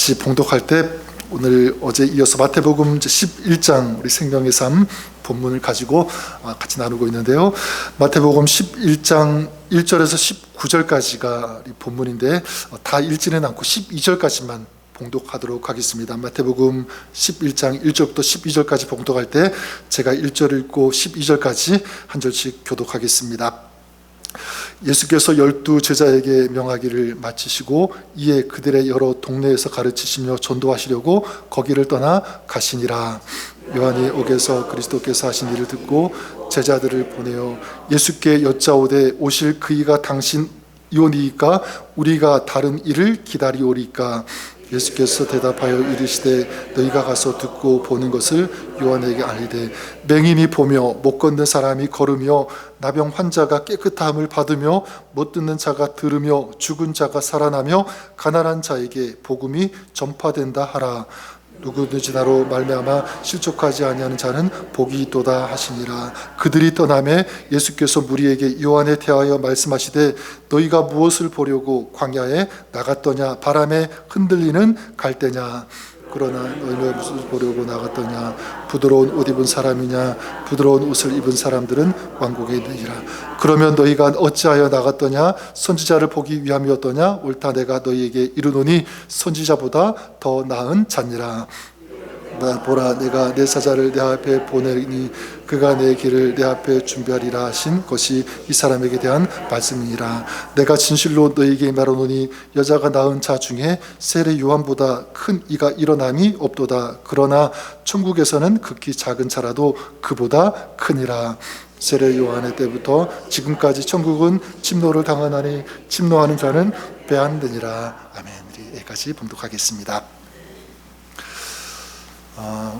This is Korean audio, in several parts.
같이 봉독할 때 오늘 어제 이어서 마태복음 11장 우리 생명의 삶 본문을 가지고 같이 나누고 있는데요. 마태복음 11장 1절에서 19절까지가 본문인데 다 읽지는 않고 12절까지만 봉독하도록 하겠습니다. 마태복음 11장 1절부터 12절까지 봉독할 때 제가 1절 읽고 12절까지 한 절씩 교독하겠습니다. 예수께서 12 제자에게 명하기를 마치시고 이에 그들의 여러 동네에서 가르치시며 전도하시려고 거기를 떠나 가시니라. 요한이 옥에서 그리스도께서 하신 일을 듣고 제자들을 보내어 예수께 여짜오되 오실 그이가 당신이오니이까 우리가 다른 일을 기다리오리까. 예수께서 대답하여 이르시되 너희가 가서 듣고 보는 것을 요한에게 알리되 맹인이 보며 못 걷는 사람이 걸으며 나병 환자가 깨끗함을 받으며 못 듣는 자가 들으며 죽은 자가 살아나며 가난한 자에게 복음이 전파된다 하라. 누구든지 나로 말미암아 실족하지 아니하는 자는 복이 있도다 하시니라. 그들이 떠나매 예수께서 무리에게 요한에 대하여 말씀하시되 너희가 무엇을 보려고 광야에 나갔더냐? 바람에 흔들리는 갈대냐? 그러나 너희가 무엇을 보려고 나갔더냐? 부드러운 옷 입은 사람이냐? 부드러운 옷을 입은 사람들은 왕국에 있느니라. 그러면 너희가 어찌하여 나갔더냐? 선지자를 보기 위함이었더냐? 옳다 내가 너희에게 이르노니 선지자보다 더 나은 자니라. 보라 내가 내 사자를 내 앞에 보내니 그가 내 길을 내 앞에 준비하리라 하신 것이 이 사람에게 대한 말씀이니라. 내가 진실로 너희에게 말하노니 여자가 낳은 자 중에 세례 요한보다 큰 이가 일어남이 없도다. 그러나 천국에서는 극히 작은 자라도 그보다 크니라. 세례 요한의 때부터 지금까지 천국은 침노를 당하나니 침노하는 자는 배한되니라. 아멘. 여기까지 봉독하겠습니다.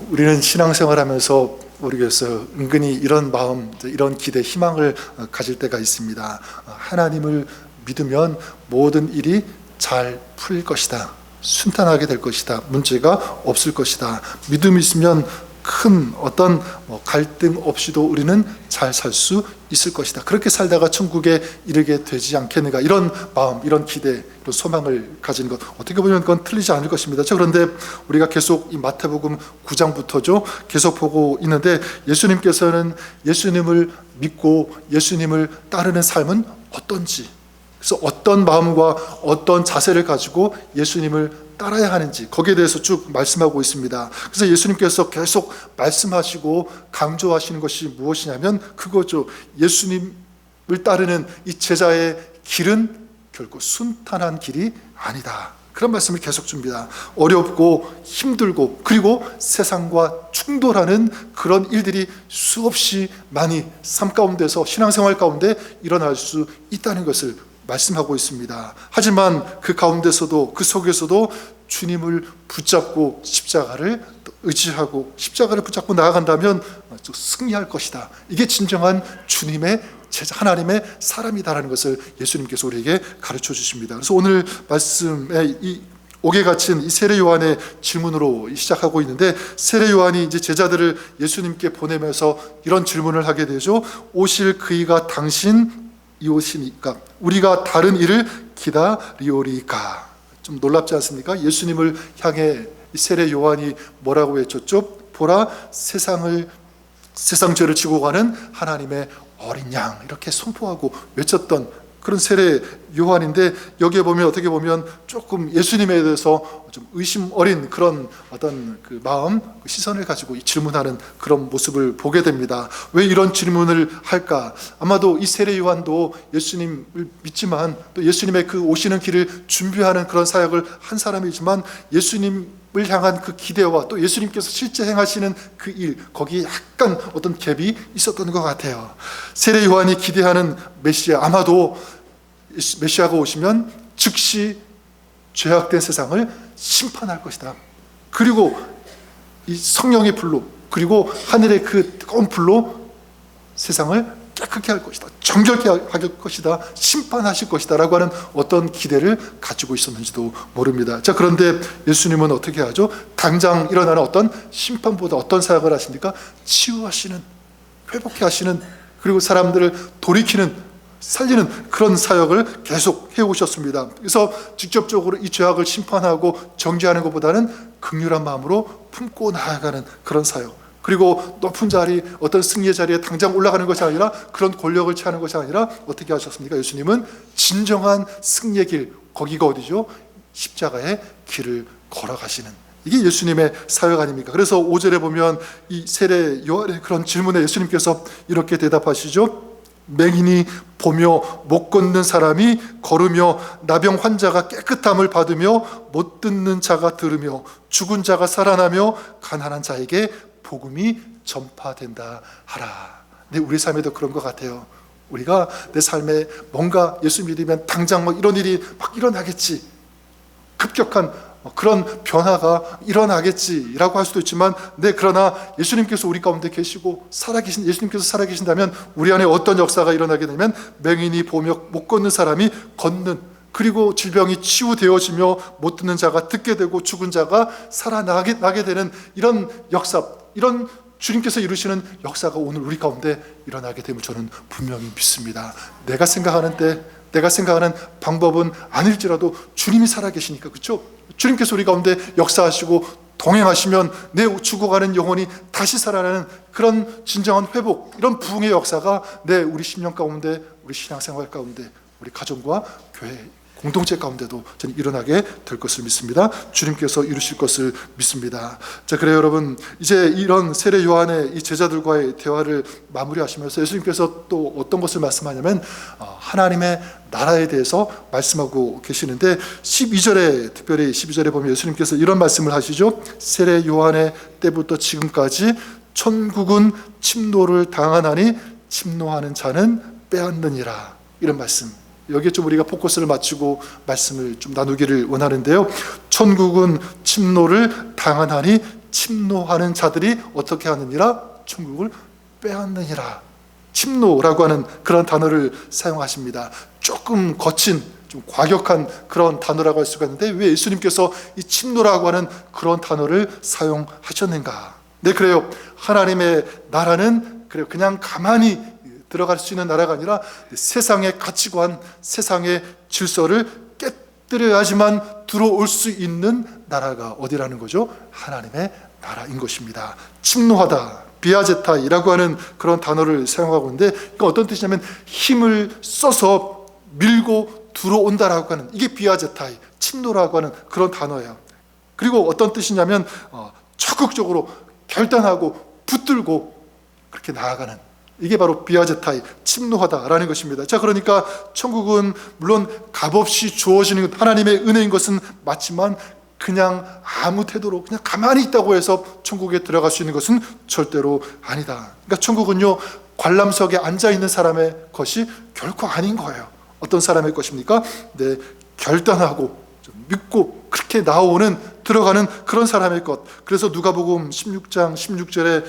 우리는 신앙생활하면서 모르겠어요. 은근히 이런 마음, 이런 기대, 희망을 가질 때가 있습니다. 하나님을 믿으면 모든 일이 잘 풀릴 것이다. 순탄하게 될 것이다. 문제가 없을 것이다. 믿음이 있으면 큰 어떤 갈등 없이도 우리는 잘 살 수 있을 것이다. 그렇게 살다가 천국에 이르게 되지 않겠는가. 이런 마음, 이런 기대, 이런 소망을 가지는 것, 어떻게 보면 그건 틀리지 않을 것입니다. 그런데 우리가 계속 이 마태복음 9장부터죠 계속 보고 있는데 예수님께서는 예수님을 믿고 예수님을 따르는 삶은 어떤지, 그래서 어떤 마음과 어떤 자세를 가지고 예수님을 따라야 하는지 거기에 대해서 쭉 말씀하고 있습니다. 그래서 예수님께서 계속 말씀하시고 강조하시는 것이 무엇이냐면 그거죠. 예수님을 따르는 이 제자의 길은 결코 순탄한 길이 아니다. 그런 말씀을 계속 줍니다. 어렵고 힘들고 그리고 세상과 충돌하는 그런 일들이 수없이 많이 삶 가운데서 신앙생활 가운데 일어날 수 있다는 것을 말씀하고 있습니다. 하지만 그 가운데서도 그 속에서도 주님을 붙잡고 십자가를 의지하고 십자가를 붙잡고 나아간다면 승리할 것이다. 이게 진정한 주님의 제자, 하나님의 사람이다라는 것을 예수님께서 우리에게 가르쳐 주십니다. 그래서 오늘 말씀에 이 옥에 갇힌 이 세례 요한의 질문으로 시작하고 있는데 세례 요한이 이제 제자들을 예수님께 보내면서 이런 질문을 하게 되죠. 오실 그이가 당신이오시니까 우리가 다른 일을 기다리오리까. 좀 놀랍지 않습니까? 예수님을 향해 세례 요한이 뭐라고 외쳤죠? 보라 세상 죄를 지고 가는 하나님의 어린 양, 이렇게 선포하고 외쳤던 그런 세례 요한인데 여기에 보면 어떻게 보면 조금 예수님에 대해서 좀 의심 어린 그런 어떤 그 마음, 그 시선을 가지고 질문하는 그런 모습을 보게 됩니다. 왜 이런 질문을 할까? 아마도 이 세례 요한도 예수님을 믿지만 또 예수님의 그 오시는 길을 준비하는 그런 사역을 한 사람이지만 예수님을 향한 그 기대와 또 예수님께서 실제 행하시는 그 일, 거기에 약간 어떤 갭이 있었던 것 같아요. 세례 요한이 기대하는 메시아, 아마도 메시아가 오시면 즉시 죄악된 세상을 심판할 것이다. 그리고 이 성령의 불로 그리고 하늘의 그 뜨거운 불로 세상을 깨끗게 할 것이다. 정결케 할 것이다. 심판하실 것이다 라고 하는 어떤 기대를 가지고 있었는지도 모릅니다. 자, 그런데 예수님은 어떻게 하죠? 당장 일어나는 어떤 심판보다 어떤 사역을 하십니까? 치유하시는, 회복케 하시는, 그리고 사람들을 돌이키는 살리는 그런 사역을 계속 해오셨습니다. 그래서 직접적으로 이 죄악을 심판하고 정죄하는 것보다는 긍휼한 마음으로 품고 나아가는 그런 사역, 그리고 높은 자리, 어떤 승리의 자리에 당장 올라가는 것이 아니라 그런 권력을 취하는 것이 아니라 어떻게 하셨습니까? 예수님은 진정한 승리의 길, 거기가 어디죠? 십자가의 길을 걸어가시는, 이게 예수님의 사역 아닙니까? 그래서 5절에 보면 이 세례 요한의 그런 질문에 예수님께서 이렇게 대답하시죠. 맹인이 보며 못 걷는 사람이 걸으며 나병 환자가 깨끗함을 받으며 못 듣는 자가 들으며 죽은 자가 살아나며 가난한 자에게 복음이 전파된다 하라. 네, 우리 삶에도 그런 것 같아요. 우리가 내 삶에 뭔가 예수 믿으면 당장 막 이런 일이 막 일어나겠지, 급격한 그런 변화가 일어나겠지라고 할 수도 있지만, 네, 그러나 예수님께서 우리 가운데 계시고 살아계신 예수님께서 살아계신다면 우리 안에 어떤 역사가 일어나게 되면 맹인이 보며 못 걷는 사람이 걷는, 그리고 질병이 치유되어지며 못 듣는 자가 듣게 되고 죽은 자가 살아나게 되는 이런 역사, 이런 주님께서 이루시는 역사가 오늘 우리 가운데 일어나게 됨을 저는 분명히 믿습니다. 내가 생각하는 방법은 아닐지라도 주님이 살아계시니까, 그렇죠? 주님께서 우리 가운데 역사하시고 동행하시면 내 죽어가는 영혼이 다시 살아나는 그런 진정한 회복, 이런 부흥의 역사가 우리 심령 가운데, 우리 신앙생활 가운데, 우리 가정과 교회 공동체 가운데도 저는 일어나게 될 것을 믿습니다. 주님께서 이루실 것을 믿습니다. 자, 그래요 여러분, 이제 이런 세례 요한의 이 제자들과의 대화를 마무리하시면서 예수님께서 또 어떤 것을 말씀하냐면 하나님의 나라에 대해서 말씀하고 계시는데, 12절에 특별히 12절에 보면 예수님께서 이런 말씀을 하시죠. 세례 요한의 때부터 지금까지 천국은 침노를 당하나니 침노하는 자는 빼앗느니라, 이런 말씀. 여기에 좀 우리가 포커스를 맞추고 말씀을 좀 나누기를 원하는데요. 천국은 침노를 당하나니 침노하는 자들이 어떻게 하느니라? 천국을 빼앗느니라. 침노라고 하는 그런 단어를 사용하십니다. 조금 거친, 좀 과격한 그런 단어라고 할 수가 있는데, 왜 예수님께서 이 침노라고 하는 그런 단어를 사용하셨는가? 네, 그래요. 하나님의 나라는 그냥 가만히 들어갈 수 있는 나라가 아니라 세상의 가치관, 세상의 질서를 깨뜨려야지만 들어올 수 있는 나라가 어디라는 거죠? 하나님의 나라인 것입니다. 침노하다, 비아제타이라고 하는 그런 단어를 사용하고 있는데, 이건 어떤 뜻이냐면 힘을 써서 밀고 들어온다라고 하는, 이게 비아제타이, 침노라고 하는 그런 단어예요. 그리고 어떤 뜻이냐면 적극적으로 결단하고 붙들고 그렇게 나아가는, 이게 바로 비아제타이, 침노하다라는 것입니다. 자, 그러니까 천국은 물론 값없이 주어지는 하나님의 은혜인 것은 맞지만, 그냥 아무 태도로 그냥 가만히 있다고 해서 천국에 들어갈 수 있는 것은 절대로 아니다. 그러니까 천국은요, 관람석에 앉아있는 사람의 것이 결코 아닌 거예요. 어떤 사람의 것입니까? 네, 결단하고 믿고 그렇게 들어가는 그런 사람의 것. 그래서 누가복음 16장 16절에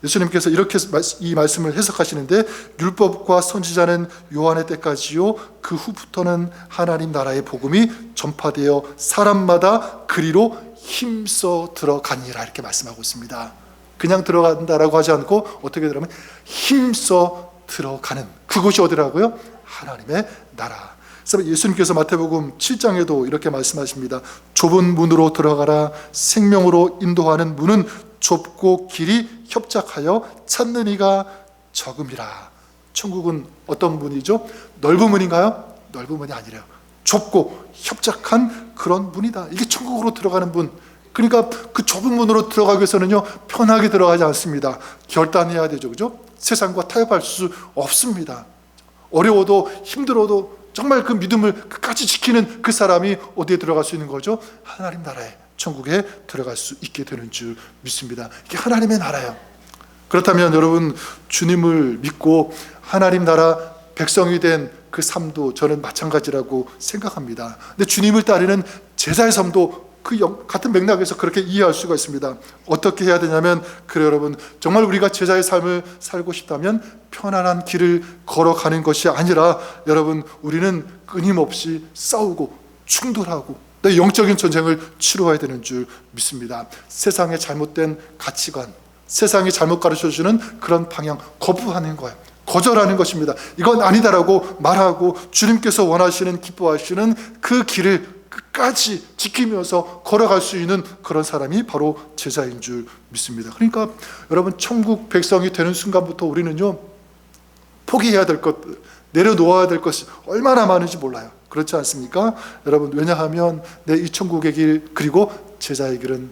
예수님께서 이렇게 이 말씀을 해석하시는데, 율법과 선지자는 요한의 때까지요, 그 후부터는 하나님 나라의 복음이 전파되어 사람마다 그리로 힘써 들어가니라, 이렇게 말씀하고 있습니다. 그냥 들어간다라고 하지 않고 어떻게 들어가면 힘써 들어가는, 그곳이 어디라고요? 하나님의 나라. 예수님께서 마태복음 7장에도 이렇게 말씀하십니다. 좁은 문으로 들어가라. 생명으로 인도하는 문은 좁고 길이 협착하여 찾는 이가 적음이라. 천국은 어떤 문이죠? 넓은 문인가요? 넓은 문이 아니래요. 좁고 협착한 그런 문이다. 이게 천국으로 들어가는 문. 그러니까 그 좁은 문으로 들어가기 위해서는요, 편하게 들어가지 않습니다. 결단해야 되죠, 그죠? 세상과 타협할 수 없습니다. 어려워도 힘들어도 정말 그 믿음을 끝까지 지키는 그 사람이 어디에 들어갈 수 있는 거죠? 하나님 나라에, 천국에 들어갈 수 있게 되는 줄 믿습니다. 이게 하나님의 나라예요. 그렇다면 여러분, 주님을 믿고 하나님 나라 백성이 된 그 삶도 저는 마찬가지라고 생각합니다. 근데 주님을 따르는 제자의 삶도 그 같은 맥락에서 그렇게 이해할 수가 있습니다. 어떻게 해야 되냐면, 그래 여러분, 정말 우리가 제자의 삶을 살고 싶다면 편안한 길을 걸어가는 것이 아니라, 여러분, 우리는 끊임없이 싸우고 충돌하고 내 영적인 전쟁을 치러야 되는 줄 믿습니다. 세상의 잘못된 가치관, 세상이 잘못 가르쳐주는 그런 방향 거부하는 거예요. 거절하는 것입니다. 이건 아니다라고 말하고 주님께서 원하시는, 기뻐하시는 그 길을 끝까지 지키면서 걸어갈 수 있는 그런 사람이 바로 제자인 줄 믿습니다. 그러니까 여러분, 천국 백성이 되는 순간부터 우리는요, 포기해야 될 것, 내려놓아야 될 것이 얼마나 많은지 몰라요. 그렇지 않습니까? 여러분, 왜냐하면 내 이 천국의 길, 그리고 제자의 길은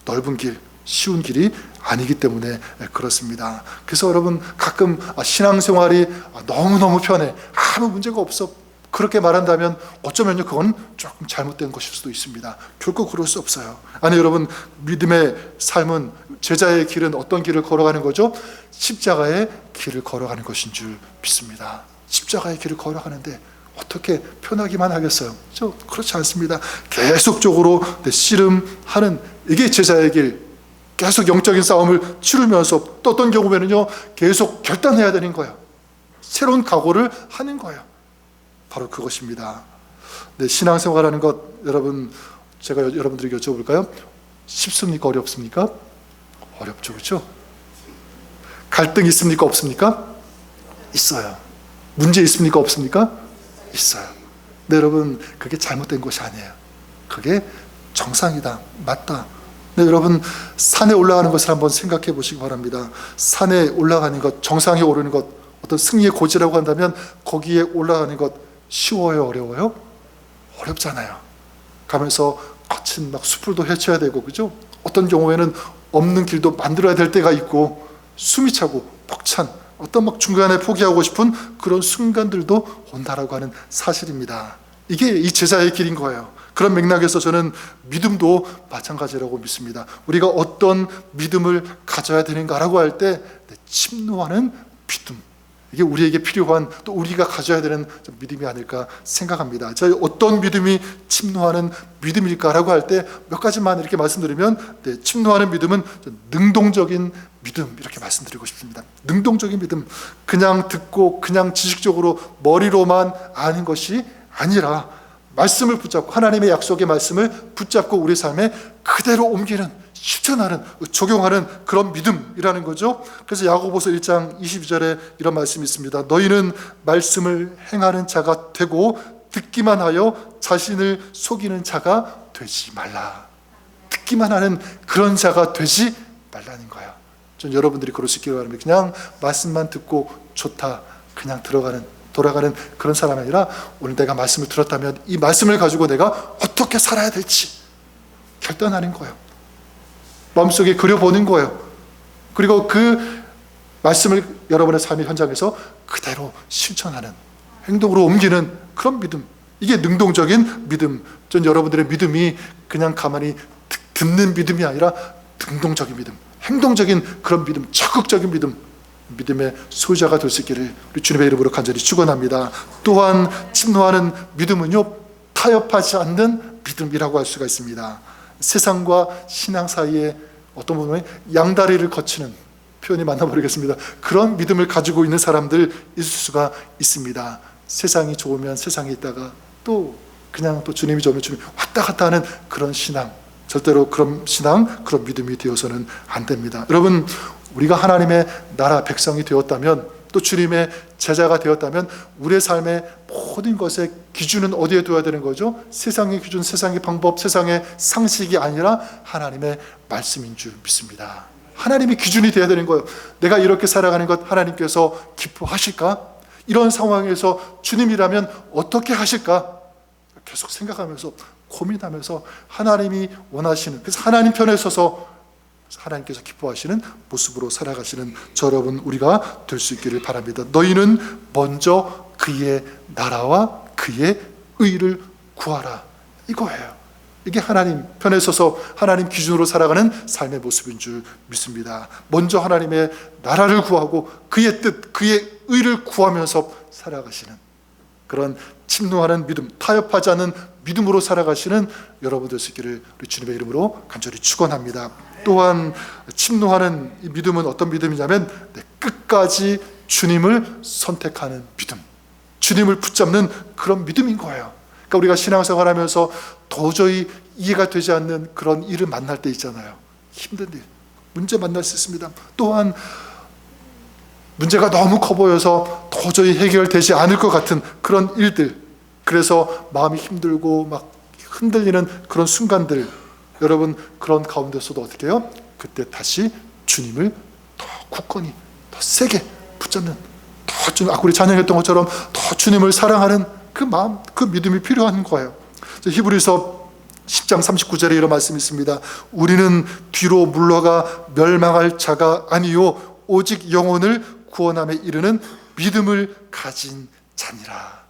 넓은 길, 쉬운 길이 아니기 때문에 그렇습니다. 그래서 여러분, 가끔 신앙생활이 너무너무 편해, 아무 문제가 없어, 그렇게 말한다면 어쩌면요, 그건 조금 잘못된 것일 수도 있습니다. 결코 그럴 수 없어요. 아니, 여러분, 믿음의 삶은, 제자의 길은 어떤 길을 걸어가는 거죠? 십자가의 길을 걸어가는 것인 줄 믿습니다. 십자가의 길을 걸어가는데 어떻게 편하기만 하겠어요? 그렇지 않습니다. 계속적으로 씨름하는, 이게 제자의 길, 계속 영적인 싸움을 치르면서 또 어떤 경우에는요, 계속 결단해야 되는 거예요. 새로운 각오를 하는 거예요. 바로 그것입니다. 신앙생활하는 것, 여러분, 제가 여러분들에게 여쭤볼까요? 쉽습니까? 어렵습니까? 어렵죠, 그렇죠? 갈등 있습니까? 없습니까? 있어요. 문제 있습니까? 없습니까? 있어요. 근데 여러분, 그게 잘못된 것이 아니에요. 그게 정상이다, 맞다. 네, 여러분, 산에 올라가는 것을 한번 생각해 보시기 바랍니다. 산에 올라가는 것, 정상에 오르는 것, 어떤 승리의 고지라고 한다면 거기에 올라가는 것 쉬워요, 어려워요? 어렵잖아요. 가면서 거친 막 숲을도 헤쳐야 되고, 그죠? 어떤 경우에는 없는 길도 만들어야 될 때가 있고, 숨이 차고 벅찬 어떤 막 중간에 포기하고 싶은 그런 순간들도 온다라고 하는 사실입니다. 이게 이 제자의 길인 거예요. 그런 맥락에서 저는 믿음도 마찬가지라고 믿습니다. 우리가 어떤 믿음을 가져야 되는가라고 할 때 침노하는 믿음, 이게 우리에게 필요한, 또 우리가 가져야 되는 믿음이 아닐까 생각합니다. 저희 어떤 믿음이 침노하는 믿음일까라고 할 때 몇 가지만 이렇게 말씀드리면, 침노하는 믿음은 능동적인 믿음, 이렇게 말씀드리고 싶습니다. 능동적인 믿음, 그냥 듣고 그냥 지식적으로 머리로만 아는 것이 아니라 말씀을 붙잡고, 하나님의 약속의 말씀을 붙잡고 우리 삶에 그대로 옮기는, 실천하는, 적용하는 그런 믿음이라는 거죠. 그래서 야고보서 1장 22절에 이런 말씀이 있습니다. 너희는 말씀을 행하는 자가 되고 듣기만 하여 자신을 속이는 자가 되지 말라. 듣기만 하는 그런 자가 되지 말라는 거예요. 전 여러분들이 그럴 수 있기를 바랍니다. 그냥 말씀만 듣고 좋다, 그냥 돌아가는 그런 사람이 아니라, 오늘 내가 말씀을 들었다면 이 말씀을 가지고 내가 어떻게 살아야 될지 결단하는 거예요. 마음속에 그려보는 거예요. 그리고 그 말씀을 여러분의 삶의 현장에서 그대로 실천하는, 행동으로 옮기는 그런 믿음, 이게 능동적인 믿음. 전 여러분들의 믿음이 그냥 가만히 듣는 믿음이 아니라 능동적인 믿음, 행동적인 그런 믿음, 적극적인 믿음, 믿음의 소유자가 될 수 있기를 우리 주님의 이름으로 간절히 축원합니다. 또한 침노하는 믿음은요, 타협하지 않는 믿음이라고 할 수가 있습니다. 세상과 신앙 사이에 어떤 부분에 양다리를 거치는, 표현이 맞나 모르겠습니다. 그런 믿음을 가지고 있는 사람들 있을 수가 있습니다. 세상이 좋으면 세상에 있다가 또 그냥 또 주님이 좋으면 주님 왔다 갔다 하는 그런 신앙, 절대로 그런 신앙, 그런 믿음이 되어서는 안 됩니다. 여러분, 우리가 하나님의 나라 백성이 되었다면, 또 주님의 제자가 되었다면, 우리의 삶의 모든 것의 기준은 어디에 둬야 되는 거죠? 세상의 기준, 세상의 방법, 세상의 상식이 아니라 하나님의 말씀인 줄 믿습니다. 하나님이 기준이 되어야 되는 거예요. 내가 이렇게 살아가는 것 하나님께서 기뻐하실까? 이런 상황에서 주님이라면 어떻게 하실까? 계속 생각하면서, 고민하면서 하나님이 원하시는, 그래서 하나님 편에 서서 하나님께서 기뻐하시는 모습으로 살아가시는 저 여러분, 우리가 될 수 있기를 바랍니다. 너희는 먼저 그의 나라와 그의 의를 구하라, 이거예요. 이게 하나님 편에 서서 하나님 기준으로 살아가는 삶의 모습인 줄 믿습니다. 먼저 하나님의 나라를 구하고 그의 뜻, 그의 의를 구하면서 살아가시는 그런 침노하는 믿음, 타협하지 않는 믿음으로 살아가시는 여러분 될 수 있기를 우리 주님의 이름으로 간절히 축원합니다. 또한 침노하는 이 믿음은 어떤 믿음이냐면, 끝까지 주님을 선택하는 믿음, 주님을 붙잡는 그런 믿음인 거예요. 그러니까 우리가 신앙생활하면서 도저히 이해가 되지 않는 그런 일을 만날 때 있잖아요. 힘든 일, 문제 만날 수 있습니다. 또한 문제가 너무 커 보여서 도저히 해결되지 않을 것 같은 그런 일들, 그래서 마음이 힘들고 막 흔들리는 그런 순간들, 여러분 그런 가운데서도 어떻게 해요? 그때 다시 주님을 더 굳건히, 더 세게 붙잡는, 아까 우리 찬양했던 것처럼 더 주님을 사랑하는 그 마음, 그 믿음이 필요한 거예요. 히브리서 10장 39절에 이런 말씀이 있습니다. 우리는 뒤로 물러가 멸망할 자가 아니요 오직 영혼을 구원함에 이르는 믿음을 가진 자니라.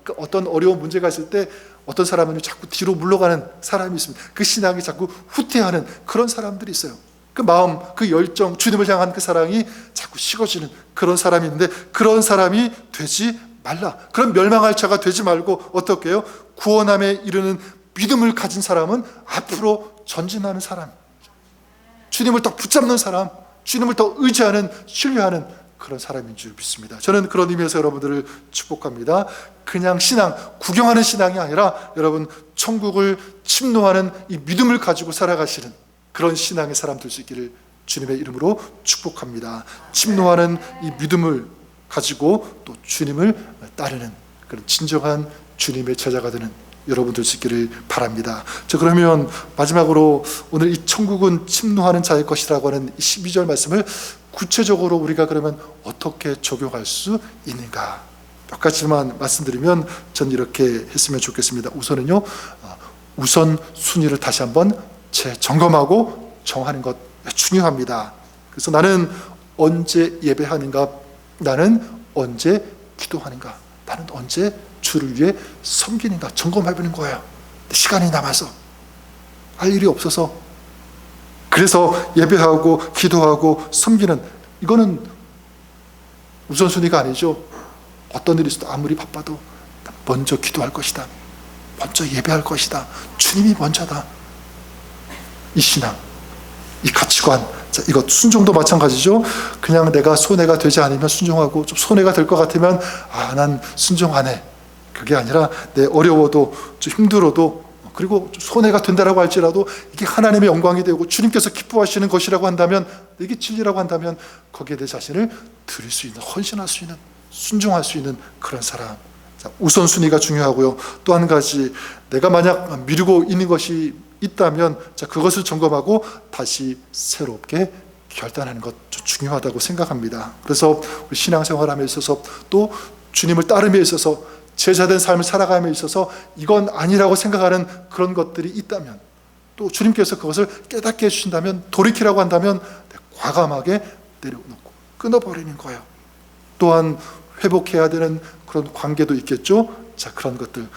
그러니까 어떤 어려운 문제가 있을 때 어떤 사람은 자꾸 뒤로 물러가는 사람이 있습니다. 그 신앙이 자꾸 후퇴하는 그런 사람들이 있어요. 그 마음, 그 열정, 주님을 향한 그 사랑이 자꾸 식어지는 그런 사람이 있는데, 그런 사람이 되지 말라. 그런 멸망할 자가 되지 말고 어떻게 해요? 구원함에 이르는 믿음을 가진 사람은 앞으로 전진하는 사람, 주님을 더 붙잡는 사람, 주님을 더 의지하는, 신뢰하는 그런 사람인 줄 믿습니다. 저는 그런 의미에서 여러분들을 축복합니다. 그냥 신앙, 구경하는 신앙이 아니라 여러분 천국을 침노하는 이 믿음을 가지고 살아가시는 그런 신앙의 사람 될 수 있기를 주님의 이름으로 축복합니다. 침노하는 이 믿음을 가지고 또 주님을 따르는 그런 진정한 주님의 제자가 되는 여러분 될 수 있기를 바랍니다. 자, 그러면 마지막으로 오늘 이 천국은 침노하는 자의 것이라고 하는 12절 말씀을 구체적으로 우리가 그러면 어떻게 적용할 수 있는가? 몇 가지만 말씀드리면 전 이렇게 했으면 좋겠습니다. 우선은요, 우선 순위를 다시 한번 재점검하고 정하는 것 중요합니다. 그래서 나는 언제 예배하는가? 나는 언제 기도하는가? 나는 언제 주를 위해 섬기는가? 점검해보는 거예요. 시간이 남아서, 할 일이 없어서, 그래서 예배하고 기도하고 섬기는, 이거는 우선순위가 아니죠. 어떤 일이 있어도 아무리 바빠도 먼저 기도할 것이다, 먼저 예배할 것이다, 주님이 먼저다. 이 신앙, 이 가치관, 자, 이것 순종도 마찬가지죠. 그냥 내가 손해가 되지 않으면 순종하고, 좀 손해가 될 것 같으면 난 순종 안 해. 그게 아니라 내 어려워도, 좀 힘들어도, 그리고 손해가 된다라고 할지라도 이게 하나님의 영광이 되고 주님께서 기뻐하시는 것이라고 한다면, 이게 진리라고 한다면 거기에 내 자신을 드릴 수 있는, 헌신할 수 있는, 순종할 수 있는 그런 사람. 자, 우선순위가 중요하고요. 또 한 가지, 내가 만약 미루고 있는 것이 있다면 자, 그것을 점검하고 다시 새롭게 결단하는 것 중요하다고 생각합니다. 그래서 우리 신앙생활함에 있어서 또 주님을 따름에 있어서 제자된 삶을 살아감에 있어서 이건 아니라고 생각하는 그런 것들이 있다면, 또 주님께서 그것을 깨닫게 해주신다면, 돌이키라고 한다면 과감하게 내려놓고 끊어버리는 거예요. 또한 회복해야 되는 그런 관계도 있겠죠. 자, 그런 것들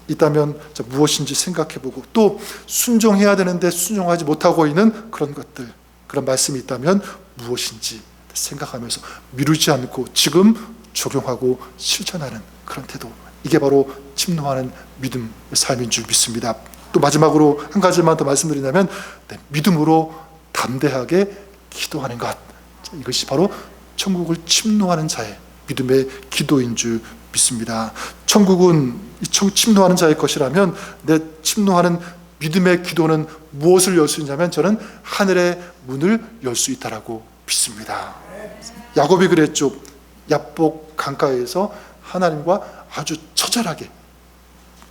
있다면 자, 무엇인지 생각해보고, 또 순종해야 되는데 순종하지 못하고 있는 그런 것들, 그런 말씀이 있다면 무엇인지 생각하면서 미루지 않고 지금 적용하고 실천하는 그런 태도, 이게 바로 침노하는 믿음의 삶인 줄 믿습니다. 또 마지막으로 한 가지만 더 말씀드리자면 믿음으로 담대하게 기도하는 것, 이것이 바로 천국을 침노하는 자의 믿음의 기도인 줄 믿습니다. 천국은 침노하는 자의 것이라면 내 침노하는 믿음의 기도는 무엇을 열 수 있냐면 저는 하늘의 문을 열 수 있다라고 믿습니다. 야곱이 그랬죠. 야복 강가에서 하나님과 아주 처절하게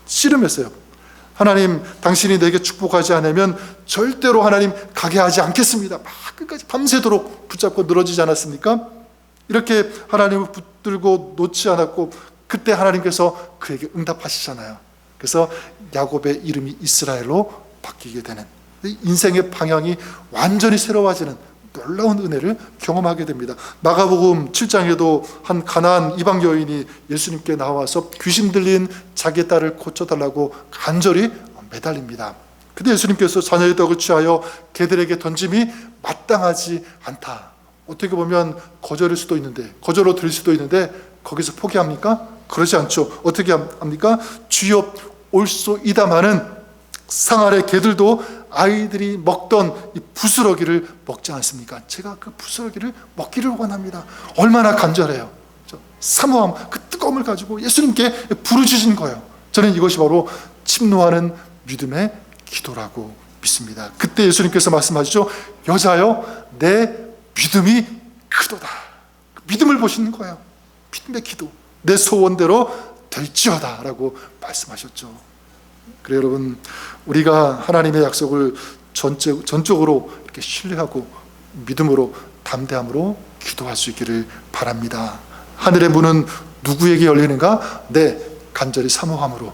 씨름했어요. 하나님, 당신이 내게 축복하지 않으면 절대로 하나님 가게 하지 않겠습니다. 막 끝까지 밤새도록 붙잡고 늘어지지 않았습니까? 이렇게 하나님을 붙들고 놓지 않았고, 그때 하나님께서 그에게 응답하시잖아요. 그래서 야곱의 이름이 이스라엘로 바뀌게 되는, 인생의 방향이 완전히 새로워지는 놀라운 은혜를 경험하게 됩니다. 마가복음 7장에도 한 가나안 이방 여인이 예수님께 나와서 귀신 들린 자기의 딸을 고쳐달라고 간절히 매달립니다. 근데 예수님께서 자녀의 떡을 취하여 개들에게 던짐이 마땅하지 않다. 어떻게 보면 거절일 수도 있는데, 거절로 들릴 수도 있는데 거기서 포기합니까? 그러지 않죠. 어떻게 합니까? 주여 올소이다마는 상 아래 개들도 아이들이 먹던 이 부스러기를 먹지 않습니까? 제가 그 부스러기를 먹기를 원합니다. 얼마나 간절해요. 사모함, 그 뜨거움을 가지고 예수님께 부르짖은 거예요. 저는 이것이 바로 침노하는 믿음의 기도라고 믿습니다. 그때 예수님께서 말씀하시죠. 여자여, 내 믿음이 크도다. 믿음을 보시는 거예요. 믿음의 기도. 내 소원대로 될지어다 라고 말씀하셨죠. 그래요, 여러분, 우리가 하나님의 약속을 전적으로 이렇게 신뢰하고 믿음으로 담대함으로 기도할 수 있기를 바랍니다. 하늘의 문은 누구에게 열리는가? 네, 간절히 사모함으로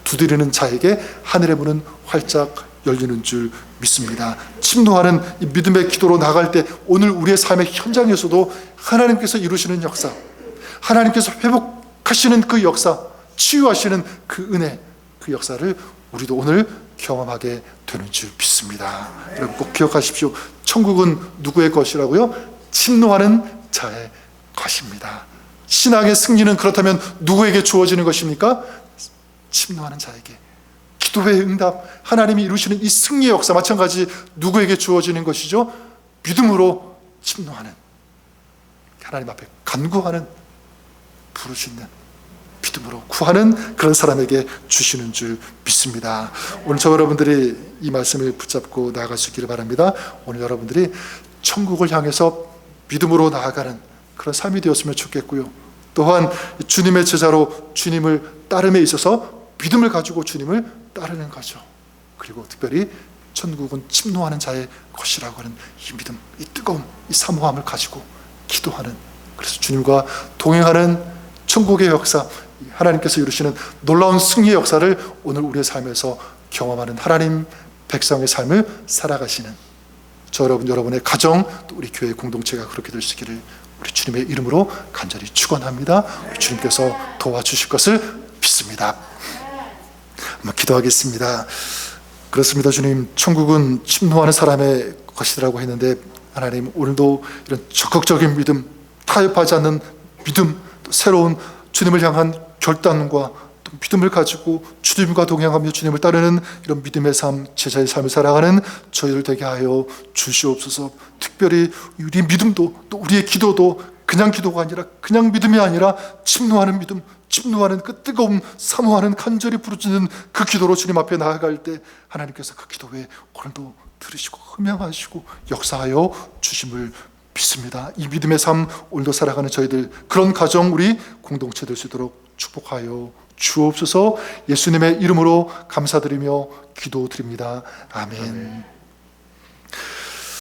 두드리는 자에게 하늘의 문은 활짝 열리는 줄 믿습니다. 침노하는 이 믿음의 기도로 나갈 때 오늘 우리의 삶의 현장에서도 하나님께서 이루시는 역사, 하나님께서 회복하시는 그 역사, 치유하시는 그 은혜, 그 역사를 우리도 오늘 경험하게 되는 줄 믿습니다. 여러분 꼭 기억하십시오. 천국은 누구의 것이라고요? 침노하는 자의 것입니다. 신앙의 승리는 그렇다면 누구에게 주어지는 것입니까? 침노하는 자에게. 기도의 응답, 하나님이 이루시는 이 승리의 역사 마찬가지 누구에게 주어지는 것이죠? 믿음으로 침노하는, 하나님 앞에 간구하는, 부르시는, 믿음으로 구하는 그런 사람에게 주시는 줄 믿습니다. 오늘 저 여러분들이 이 말씀을 붙잡고 나아갈 수 있기를 바랍니다. 오늘 여러분들이 천국을 향해서 믿음으로 나아가는 그런 삶이 되었으면 좋겠고요. 또한 주님의 제자로 주님을 따름에 있어서 믿음을 가지고 주님을 따르는 거죠. 그리고 특별히 천국은 침노하는 자의 것이라고 하는 이 믿음, 이 뜨거움, 이 사모함을 가지고 기도하는, 그래서 주님과 동행하는 천국의 역사, 하나님께서 이루시는 놀라운 승리의 역사를 오늘 우리의 삶에서 경험하는 하나님 백성의 삶을 살아가시는 저 여러분, 여러분의 가정, 또 우리 교회 공동체가 그렇게 될 수 있기를 우리 주님의 이름으로 간절히 축원합니다. 우리 주님께서 도와주실 것을 믿습니다. 한번 기도하겠습니다. 그렇습니다. 주님, 천국은 침노하는 사람의 것이라고 했는데 하나님, 오늘도 이런 적극적인 믿음, 타협하지 않는 믿음, 또 새로운 주님을 향한 결단과 또 믿음을 가지고 주님과 동행하며 주님을 따르는 이런 믿음의 삶, 제자의 삶을 살아가는 저희들 되게 하여 주시옵소서. 특별히 우리 믿음도, 또 우리의 기도도 그냥 기도가 아니라, 그냥 믿음이 아니라 침노하는 믿음, 침노하는 그 뜨거움, 사모하는 간절히 부르짖는 그 기도로 주님 앞에 나아갈 때 하나님께서 그 기도에 오늘도 들으시고 흠양하시고 역사하여 주심을 믿습니다. 이 믿음의 삶 오늘도 살아가는 저희들, 그런 가정, 우리 공동체 될 수 있도록 축복하여 주옵소서. 예수님의 이름으로 감사드리며 기도드립니다. 아멘.